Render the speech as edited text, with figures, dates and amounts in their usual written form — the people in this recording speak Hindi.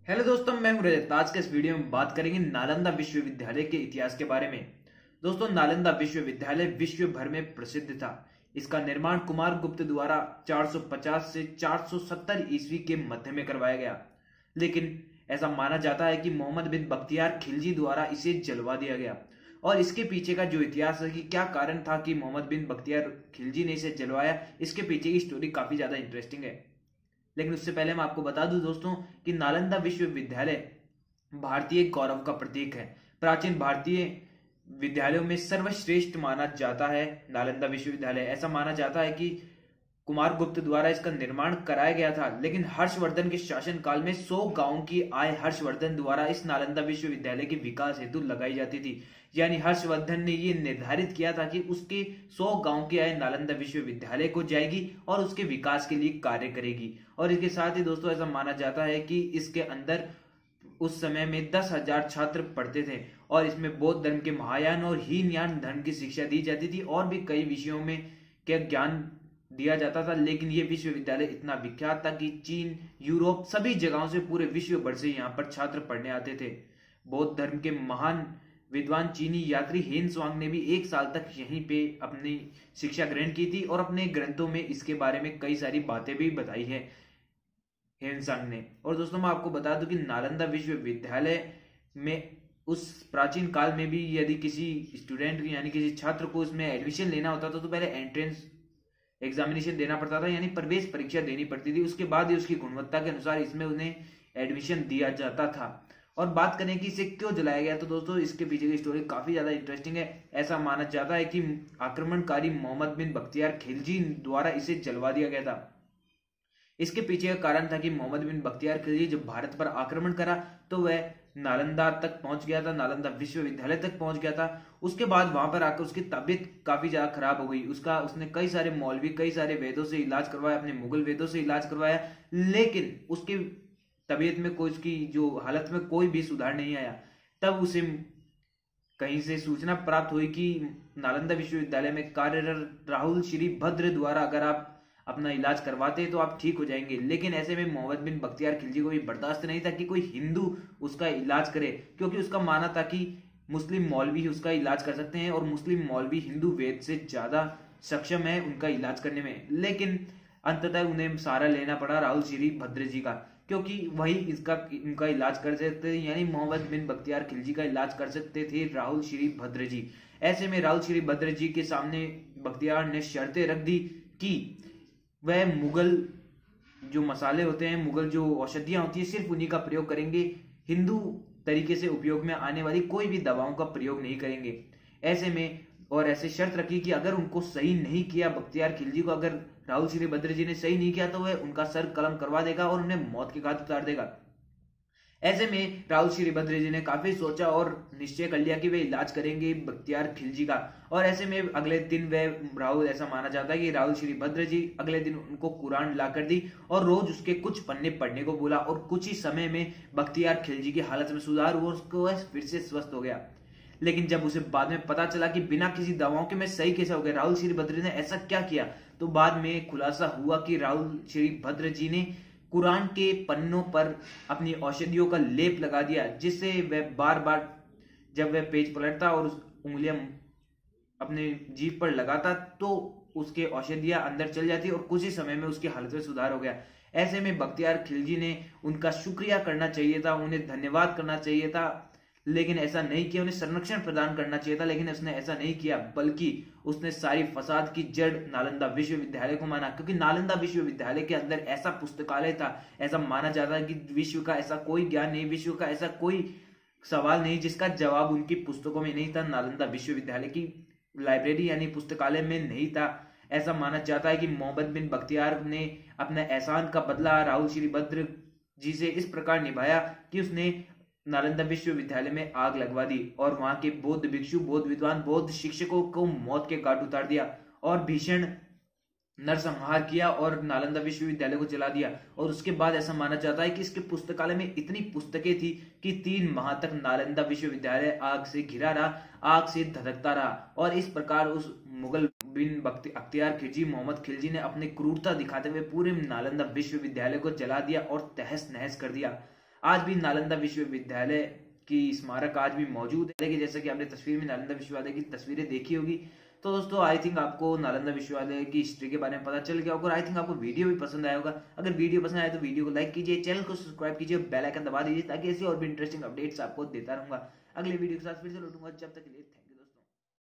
हेलो दोस्तों, मैं हूं रजत। आज के इस वीडियो में बात करेंगे नालंदा विश्वविद्यालय के इतिहास के बारे में। दोस्तों, नालंदा विश्वविद्यालय विश्व भर में प्रसिद्ध था। इसका निर्माण कुमार गुप्त द्वारा 450 से 470 ईस्वी के मध्य में करवाया गया, लेकिन ऐसा माना जाता है कि मोहम्मद बिन बख्तियार खिलजी द्वारा इसे जलवा दिया गया। और इसके पीछे का जो इतिहास है कि क्या कारण था कि मोहम्मद बिन बख्तियार खिलजी ने इसे जलवाया, इसके पीछे की स्टोरी काफी ज्यादा इंटरेस्टिंग है। लेकिन उससे पहले मैं आपको बता दूं दोस्तों कि नालंदा विश्वविद्यालय भारतीय गौरव का प्रतीक है। प्राचीन भारतीय विद्यालयों में सर्वश्रेष्ठ माना जाता है नालंदा विश्वविद्यालय। ऐसा माना जाता है कि कुमार गुप्त द्वारा इसका निर्माण कराया गया था, लेकिन हर्षवर्धन के शासन काल में 100 गांवों की आय हर्षवर्धन द्वारा इस नालंदा विश्वविद्यालय के विकास हेतु लगाई जाती थी। यानी हर्षवर्धन ने यह निर्धारित किया था कि उसके 100 गांव की आय नालंदा विश्वविद्यालय को जाएगी और उसके विकास के लिए कार्य करेगी। और इसके साथ ही दोस्तों ऐसा माना जाता है कि इसके अंदर उस समय में 10,000 छात्र पढ़ते थे और इसमें बौद्ध धर्म के महायान और हीनयान धर्म की शिक्षा दी जाती थी और भी कई विषयों में क्या ज्ञान दिया जाता था। लेकिन यह विश्वविद्यालय इतना विख्यात था कि चीन, यूरोप सभी जगहों से पूरे विश्व भर से यहाँ पर छात्र पढ़ने आते थे। बौद्ध धर्म के महान विद्वान चीनी यात्री हेनसुआंग ने भी 1 साल तक यहीं पे अपनी शिक्षा ग्रहण की थी और अपने ग्रंथों में इसके बारे में कई सारी बातें भी बताई है हेनसुआंग ने। और दोस्तों मैं आपको बता दूं कि नालंदा विश्वविद्यालय में उस प्राचीन काल में भी यदि किसी स्टूडेंट यानी किसी छात्र को इसमें एडमिशन लेना होता था तो पहले एंट्रेंस एग्जामिनेशन देना पड़ता था, यानी प्रवेश परीक्षा देनी पड़ती थी। उसके बाद ही उसकी गुणवत्ता के अनुसार इसमें उन्हें एडमिशन दिया जाता था। और बात करें कि इसे क्यों जलाया गया, तो दोस्तों इसके पीछे की स्टोरी काफी ज्यादा इंटरेस्टिंग है। ऐसा माना जाता है कि आक्रमणकारी मोहम्मद बिन बख्तियार खिलजी द्वारा इसे जलवा दिया गया था। इसके पीछे का कारण था कि मोहम्मद बिन बख्तियार खिलजी जब भारत पर आक्रमण करा तो वह नालंदा तक पहुंच गया था, नालंदा विश्वविद्यालय तक पहुंच गया था। उसके बाद वहां पर आकर उसकी तबीयत काफी ज्यादा खराब हो गई। उसने कई सारे मौलवी, कई सारे वेदों से इलाज करवाया, अपने मुगल वेदों से इलाज करवाया, लेकिन उसकी तबीयत में कोई, उसकी जो हालत में कोई भी सुधार नहीं आया। तब उसे कहीं से सूचना प्राप्त हुई कि नालंदा विश्वविद्यालय में कार्यरत राहुल श्री भद्र द्वारा अगर आप अपना इलाज करवाते तो आप ठीक हो जाएंगे। लेकिन ऐसे में मोहम्मद बिन बख्तियार खिलजी को भी बर्दाश्त नहीं था कि कोई हिंदू उसका इलाज करे, क्योंकि उसका मानना था कि मुस्लिम मौलवी ही उसका इलाज कर सकते हैं और मुस्लिम मौलवी हिंदू वेद से ज्यादा सक्षम है उनका इलाज करने में। लेकिन अंततः उन्हें सहारा लेना पड़ा राहुल श्री भद्र जी का, क्योंकि वही इनका इलाज कर सकते थे। यानी मोहम्मद बिन बख्तियार खिलजी का इलाज कर सकते थे राहुल श्री भद्र जी। ऐसे में राहुल श्री भद्र जी के सामने बख्तियार ने शर्तें रख दी कि वह मुगल जो मसाले होते हैं, मुगल जो औषधियां होती है, सिर्फ उन्हीं का प्रयोग करेंगे। हिंदू तरीके से उपयोग में आने वाली कोई भी दवाओं का प्रयोग नहीं करेंगे। ऐसे में और ऐसे शर्त रखी कि अगर उनको सही नहीं किया, बख्तियार खिलजी को अगर राहुल श्री भद्र जी ने सही नहीं किया तो वह उनका सर कलम करवा देगा और उन्हें मौत के घाट उतार देगा। ऐसे में राहुल श्री भद्र जी ने काफी सोचा और निश्चय कर लिया कि वे इलाज करेंगे बख्तियार खिलजी का। और ऐसे में अगले दिन ऐसा माना जाता है कि राहुल श्री भद्र जी अगले दिन उनको कुरान लाकर दी और रोज उसके कुछ पन्ने पढ़ने को बोला और कुछ ही समय में बख्तियार खिलजी की हालत में सुधार हुआ, उसको फिर से स्वस्थ हो गया। लेकिन जब उसे बाद में पता चला कि बिना किसी दवाओं के मैं सही कैसे हो गया, राहुल श्री भद्र ने ऐसा क्या किया, तो बाद में खुलासा हुआ कि राहुल श्री भद्र जी ने कुरान के पन्नों पर अपनी औषधियों का लेप लगा दिया, जिससे वह बार बार जब वह पेज पलटता और उस उंगलियां अपने जीभ पर लगाता तो उसके औषधियां अंदर चल जाती और कुछ ही समय में उसकी हालत में सुधार हो गया। ऐसे में बख्तियार खिलजी ने उनका शुक्रिया करना चाहिए था, उन्हें धन्यवाद करना चाहिए था, लेकिन ऐसा नहीं किया। उन्हें संरक्षण प्रदान करना चाहिए था, लेकिन उसने ऐसा नहीं किया, बल्कि उसने सारी फसाद की जड़ नालंदा विश्वविद्यालय को माना। क्योंकि नालंदा विश्वविद्यालय के अंदर ऐसा पुस्तकालय था, ऐसा माना जाता है कि विश्व का ऐसा कोई ज्ञान नहीं, विश्व का ऐसा कोई सवाल नहीं जिसका जवाब उनकी पुस्तकों में नहीं था, नालंदा विश्वविद्यालय की लाइब्रेरी यानी पुस्तकालय में नहीं था। ऐसा माना जाता है कि मोहम्मद बिन बख्तियार ने अपना एहसान का बदला राहुल श्री भद्र जी से इस प्रकार निभाया कि उसने नालंदा विश्वविद्यालय में आग लगवा दी और वहां के बौद्ध भिक्षु, बौद्ध विद्वान, बौद्ध शिक्षकों को मौत के घाट उतार दिया और भीषण नरसंहार किया और नालंदा विश्वविद्यालय को जला दिया। और उसके बाद ऐसा माना जाता है कि इसके पुस्तकालय में इतनी पुस्तकें थी कि 3 माह तक नालंदा विश्वविद्यालय आग से घिरा रहा, आग से धधकता रहा। और इस प्रकार उस मुगल बिन बख्तियार खिलजी, मोहम्मद खिलजी ने अपनी क्रूरता दिखाते हुए पूरे नालंदा विश्वविद्यालय को जला दिया और तहस नहस कर दिया। आज भी नालंदा विश्वविद्यालय की स्मारक आज भी मौजूद है। जैसे कि आपने तस्वीर में नालंदा विश्वविद्यालय की तस्वीरें देखी होगी। तो दोस्तों आई थिंक आपको नालंदा विश्वविद्यालय की हिस्ट्री के बारे में पता चल गया होगा और आई थिंक आपको वीडियो भी पसंद आया होगा। अगर वीडियो पसंद आए तो वीडियो को लाइक कीजिए, चैनल को सब्सक्राइब कीजिए, बेल आइकन दबा दीजिए ताकि ऐसी और भी इंटरेस्टिंग अपडेट्स आपको देता रहूंगा। अगले वीडियो के साथ फिर से लौटूंगा, जब तक के लिए।